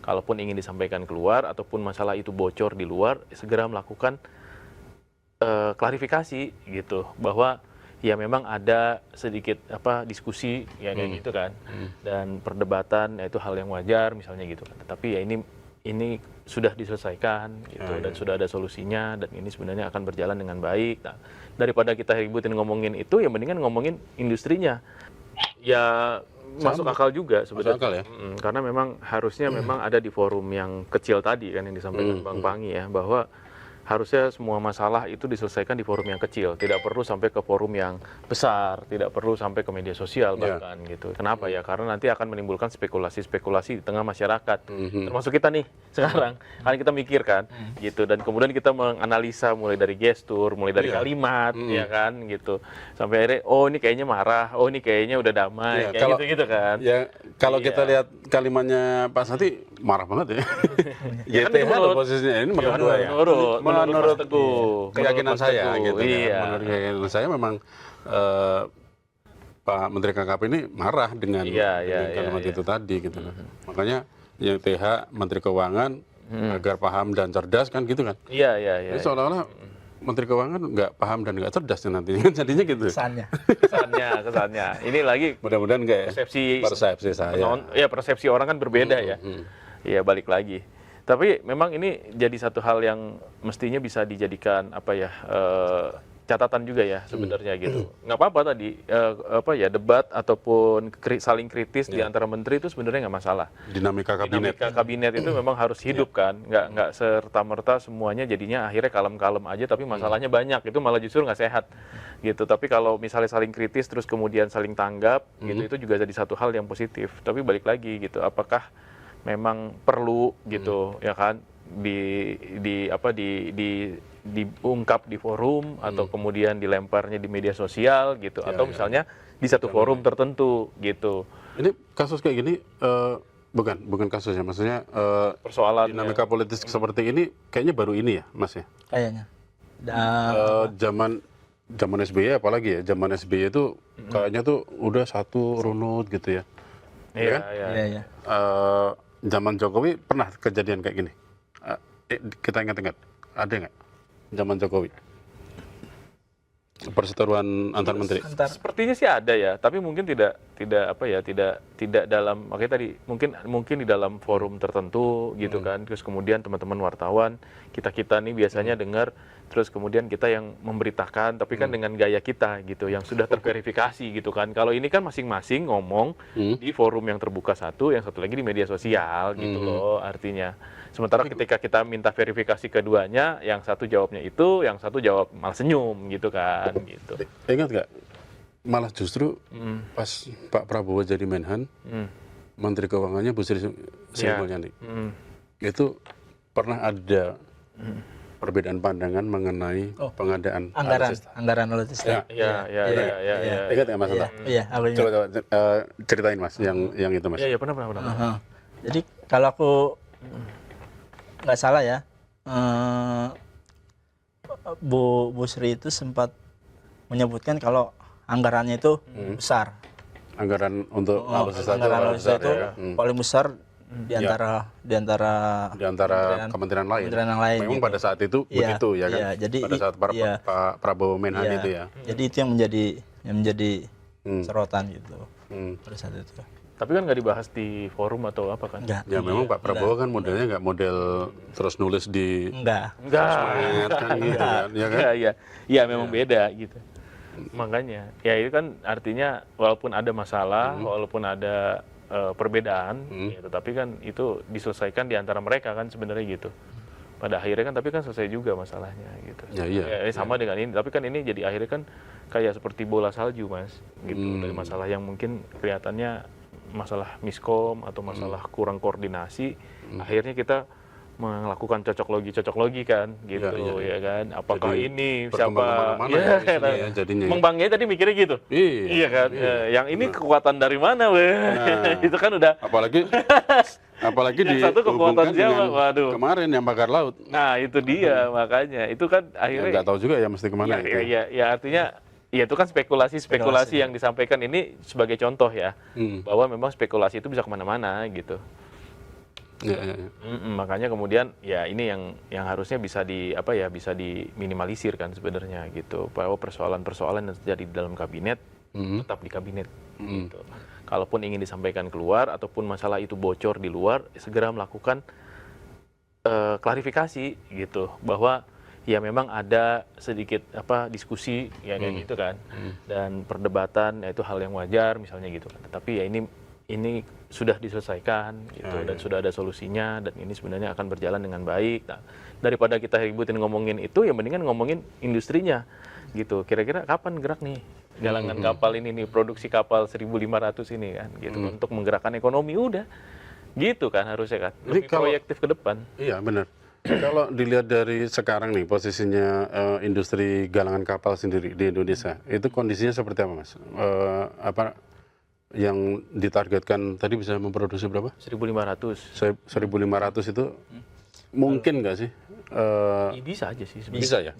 kalaupun ingin disampaikan keluar ataupun masalah itu bocor di luar, segera melakukan klarifikasi gitu, bahwa ya memang ada sedikit diskusi ya kayak gitu kan, dan perdebatan, ya itu hal yang wajar misalnya gitu kan. Tetapi ya ini sudah diselesaikan gitu, dan sudah ada solusinya, dan ini sebenarnya akan berjalan dengan baik. Nah, daripada kita ributin ngomongin itu, ya mendingan ngomongin industrinya. Ya masuk akal juga sebenarnya. Masuk akal ya? Karena memang harusnya memang ada di forum yang kecil tadi kan yang disampaikan Bang Pangi ya, bahwa harusnya semua masalah itu diselesaikan di forum yang kecil, tidak perlu sampai ke forum yang besar, tidak perlu sampai ke media sosial bahkan gitu. Kenapa ya? Karena nanti akan menimbulkan spekulasi-spekulasi di tengah masyarakat, termasuk kita nih sekarang. Kan kita mikir kan, gitu, dan kemudian kita menganalisa mulai dari gestur, mulai dari kalimat, ya kan, gitu, sampai akhirnya, oh ini kayaknya marah, oh ini kayaknya udah damai, kayak gitu-gitu kan. Ya kalau kita lihat kalimatnya Pak Santi marah banget ya. YTH loh posisinya ini menurut keyakinan saya gitu kan. Menurut keyakinan saya memang Pak Menteri KKP ini marah dengan kalimat itu tadi gitu kan. Makanya YTH Menteri Keuangan agar paham dan cerdas kan gitu kan. Jadi seolah-olah Menteri Keuangan nggak paham dan nggak cerdas nantinya, jadinya gitu. Kesannya. Ini lagi mudah-mudahan nggak ya. Persepsi saya. Ya persepsi orang kan berbeda ya. Iya balik lagi. Tapi memang ini jadi satu hal yang mestinya bisa dijadikan catatan juga ya sebenarnya gitu. Nggak apa-apa tadi debat ataupun saling kritis di antara menteri itu sebenarnya nggak masalah. Dinamika kabinet itu memang harus hidup kan, nggak serta-merta semuanya jadinya akhirnya kalem-kalem aja tapi masalahnya banyak, itu malah justru nggak sehat gitu. Tapi kalau misalnya saling kritis terus kemudian saling tanggap gitu, itu juga jadi satu hal yang positif. Tapi balik lagi gitu, apakah memang perlu gitu ya kan diungkap di forum atau kemudian dilemparnya di media sosial gitu, atau misalnya di satu forum tertentu gitu. Ini kasus kayak gini bukan kasusnya, maksudnya persoalan dinamika politis seperti ini kayaknya baru ini ya Mas ya? Kayaknya. Zaman SBY apalagi ya, zaman SBY itu kayaknya tuh udah satu runut gitu ya. Iya. Zaman Jokowi pernah kejadian kayak gini? Kita ingat-ingat, ada nggak zaman Jokowi perseteruan antar menteri? Sepertinya sih ada ya, tapi mungkin tidak dalam, makanya tadi mungkin di dalam forum tertentu gitu kan. Terus kemudian teman-teman wartawan kita nih biasanya dengar, terus kemudian kita yang memberitakan, tapi kan dengan gaya kita gitu, yang sudah terverifikasi gitu kan. Kalau ini kan masing-masing ngomong di forum yang terbuka satu, yang satu lagi di media sosial gitu loh artinya. Sementara ketika kita minta verifikasi keduanya, yang satu jawabnya itu, yang satu jawab malah senyum gitu kan gitu. Ingat nggak? Malah justru pas Pak Prabowo jadi Menhan, Menteri Keuangannya Bu Sri Mulyani, itu pernah ada perbedaan pandangan mengenai pengadaan anggaran alutsista. Iya. Ingat nggak Mas? Iya, aku ingat. Coba ceritain Mas yang itu Mas. Iya, pernah. Jadi kalau aku nggak salah ya, Bu Sri itu sempat menyebutkan kalau anggarannya itu besar. Anggaran untuk alutsista itu paling besar di antara kementerian lain. Yang lain. Memang gitu. Pada saat itu begitu ya kan. Iya, jadi pada saat Pak Prabowo Menhan itu ya. Jadi itu yang menjadi sorotan gitu pada saat itu. Tapi kan nggak dibahas di forum atau apa kan? Enggak. Ya memang Pak Prabowo kan modelnya nggak model terus nulis di Enggak. kan gitu kan, ya kan? Iya, memang beda gitu. Makanya, ya itu kan artinya walaupun ada masalah, walaupun ada perbedaan, ya, tetapi kan itu diselesaikan di antara mereka kan sebenarnya gitu. Pada akhirnya kan, tapi kan selesai juga masalahnya gitu. Sama dengan ini, tapi kan ini jadi akhirnya kan kayak seperti bola salju Mas, gitu. Dari masalah yang mungkin kelihatannya masalah miskom atau masalah kurang koordinasi, akhirnya kita melakukan cocok logi kan gitu ya kan, apakah jadi, ini siapa jadinya Bang Bangnya tadi mikirnya gitu iya kan. Yang ini kekuatan dari mana itu kan udah apalagi di satu kekuatan siapa, waduh, kemarin yang bakar laut. Nah itu dia, makanya itu kan akhirnya nggak tahu juga ya mesti kemana ya artinya ya itu kan spekulasi yang disampaikan ini sebagai contoh ya, bahwa memang spekulasi itu bisa kemana-mana gitu. Makanya kemudian ya ini yang harusnya bisa bisa diminimalisir kan sebenarnya gitu. Bahwa persoalan-persoalan yang terjadi di dalam kabinet tetap di kabinet gitu. Kalaupun ingin disampaikan keluar ataupun masalah itu bocor di luar, segera melakukan klarifikasi gitu bahwa ya memang ada sedikit diskusi ya kayak gitu kan, dan perdebatan ya itu hal yang wajar misalnya gitu kan. Tetapi ya ini sudah diselesaikan gitu dan sudah ada solusinya dan ini sebenarnya akan berjalan dengan baik. Nah, daripada kita ributin ngomongin itu ya mendingan ngomongin industrinya gitu. Kira-kira kapan gerak nih galangan kapal ini nih, produksi kapal 1.500 ini kan gitu untuk menggerakkan ekonomi, udah gitu kan harusnya kan. Lebih proyektif ke depan. Iya benar. Kalau dilihat dari sekarang nih posisinya industri galangan kapal sendiri di Indonesia, itu kondisinya seperti apa, Mas? Yang ditargetkan tadi bisa memproduksi berapa? 1.500. 1.500 itu mungkin nggak sih? Bisa aja sih sebenarnya. Bisa ya.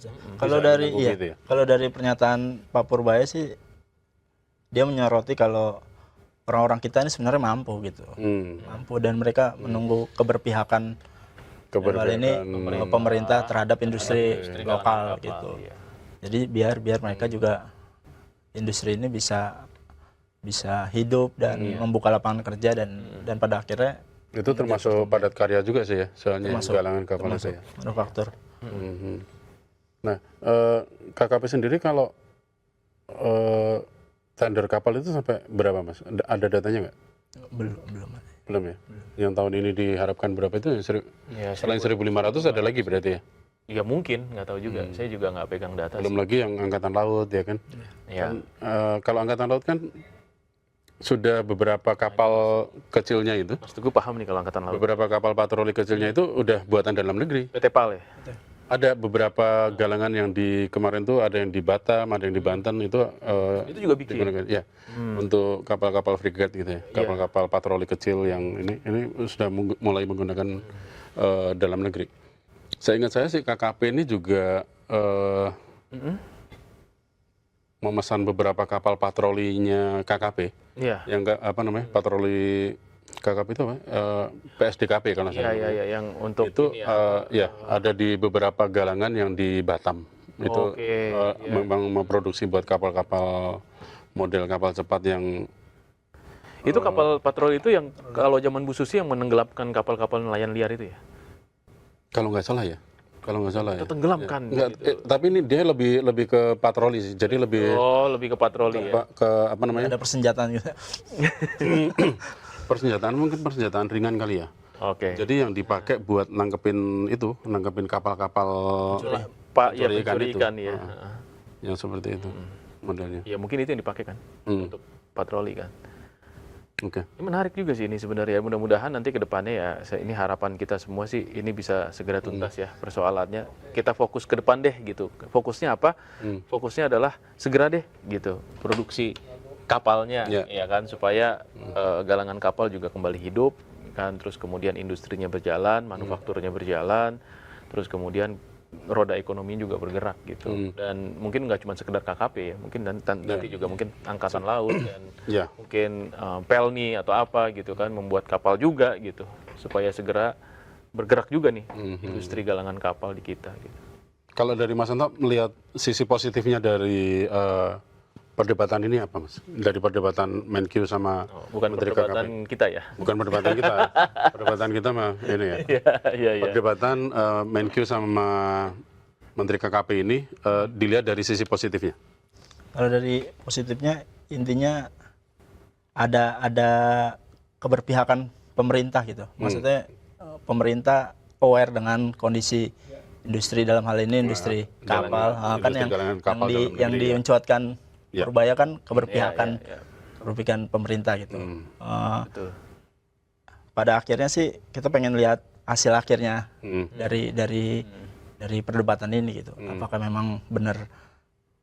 Kalau dari pernyataan Pak Purbaya sih, dia menyoroti kalau orang-orang kita ini sebenarnya mampu gitu, mampu, dan mereka menunggu keberpihakan ini pemerintah terhadap industri lokal gitu. Iya. Jadi biar mereka juga industri ini bisa hidup dan membuka lapangan kerja dan pada akhirnya itu termasuk padat karya juga sih ya, soalnya galangan kapal itu ya. Manufaktur. Nah, KKP sendiri kalau tender kapal itu sampai berapa, Mas? Ada datanya nggak? Belum ya? Yang tahun ini diharapkan berapa itu? Selain 1.500 ada lagi berarti ya? Ya mungkin, nggak tahu juga. Saya juga nggak pegang data. Belum lagi yang Angkatan Laut ya kan? Ya. Kalau Angkatan Laut kan sudah beberapa kapal kecilnya itu. Mas Teguh paham nih kalau Angkatan Laut. Beberapa kapal patroli kecilnya itu udah buatan dalam negeri. PT PAL ya? Ada beberapa galangan yang di kemarin tuh ada yang di Batam, ada yang di Banten itu juga bikin. Ya, untuk kapal-kapal frigat gitu ya, kapal-kapal patroli kecil yang ini sudah mulai menggunakan dalam negeri. Seingat saya sih KKP ini juga memesan beberapa kapal patrolinya KKP, yang patroli KKP itu PSDKP kalau saya. Iya, yang untuk itu ada di beberapa galangan yang di Batam. Itu memang memproduksi buat kapal-kapal model kapal cepat yang itu kapal patroli itu yang kalau zaman Bu Susi yang menenggelamkan kapal-kapal nelayan liar itu ya? Kalau nggak salah ya. Itu tenggelamkan. Tapi ini dia lebih ke patroli sih. Jadi lebih ke patroli ya. Ke apa namanya? Ada persenjataan gitu. Mungkin persenjataan ringan kali ya. Oke. Jadi yang dipakai buat nangkepin kapal-kapal pencuri ikan ya. Yang seperti itu modelnya. Ya mungkin itu yang dipakai kan untuk patroli kan. Oke. Ini menarik juga sih ini sebenarnya. Mudah-mudahan nanti ke depannya ya, ini harapan kita semua sih ini bisa segera tuntas ya persoalannya. Kita fokus ke depan deh gitu. Fokusnya apa? Fokusnya adalah segera deh gitu produksi kapalnya ya kan, supaya galangan kapal juga kembali hidup kan, terus kemudian industrinya berjalan, manufakturnya berjalan, terus kemudian roda ekonomi juga bergerak gitu. Dan mungkin nggak cuma sekedar KKP ya, mungkin nanti juga mungkin Angkatan Laut dan mungkin Pelni atau apa gitu kan, membuat kapal juga gitu supaya segera bergerak juga nih industri galangan kapal di kita gitu. Kalau dari Mas Anto melihat sisi positifnya dari perdebatan ini apa, Mas? Dari perdebatan Menkyu sama bukan Menteri perdebatan KKP. kita ya. Bukan perdebatan kita. Perdebatan kita mah ini ya. Iya. Perdebatan Menkyu sama Menteri KKP ini dilihat dari sisi positifnya. Kalau dari positifnya intinya ada keberpihakan pemerintah gitu. Maksudnya pemerintah aware dengan kondisi industri, dalam hal ini industri kapal, kan yang diuncuatkan Purbaya kan keberpihakan pemerintah gitu. Betul. Pada akhirnya sih kita pengen lihat hasil akhirnya dari perdebatan ini gitu. Apakah memang benar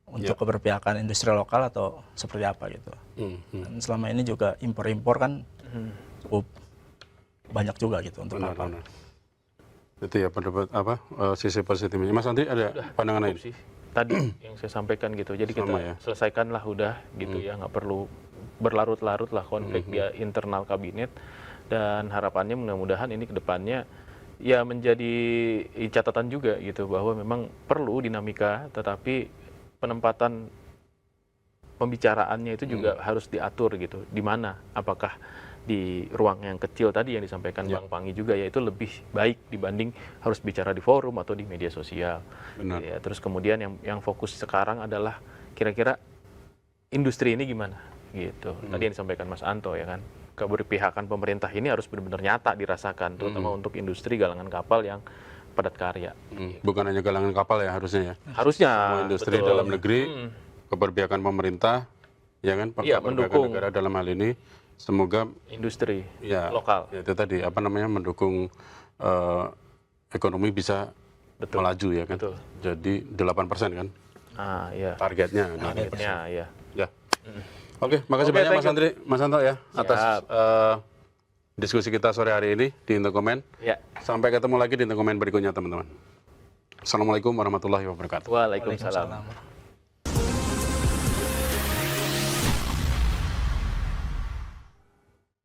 untuk keberpihakan industri lokal atau seperti apa gitu. Dan selama ini juga impor kan cukup banyak juga gitu untuk kapal. Itu ya pendapat sisi positifnya. Mas Andri ada pandangan lain? Tadi yang saya sampaikan gitu. Jadi kita selesaikanlah udah gitu ya, nggak perlu berlarut-larut lah konflik di internal kabinet. Dan harapannya mudah-mudahan ini ke depannya ya menjadi catatan juga gitu bahwa memang perlu dinamika, tetapi penempatan pembicaraannya itu juga harus diatur gitu. Di mana? Apakah di ruang yang kecil tadi yang disampaikan Bang Pangi juga, yaitu lebih baik dibanding harus bicara di forum atau di media sosial. Ya, terus kemudian yang fokus sekarang adalah kira-kira industri ini gimana gitu. Tadi yang disampaikan Mas Anto ya kan, keberpihakan pemerintah ini harus benar-benar nyata dirasakan, terutama untuk industri galangan kapal yang padat karya. Bukan hanya galangan kapal ya harusnya ya. Harusnya semua industri betul. dalam negeri, keberpihakan pemerintah, ya kan, keberpihakan negara dalam hal ini. Semoga industri lokal. Ya, itu tadi mendukung ekonomi bisa melaju ya kan. Betul. Jadi 8% kan. Iya. Targetnya. Ya. Ya. Oke, makasih banyak Mas Anto ya atas diskusi kita sore hari ini di Intokomen. Ya. Sampai ketemu lagi di Intokomen berikutnya teman-teman. Assalamualaikum warahmatullahi wabarakatuh. Waalaikumsalam.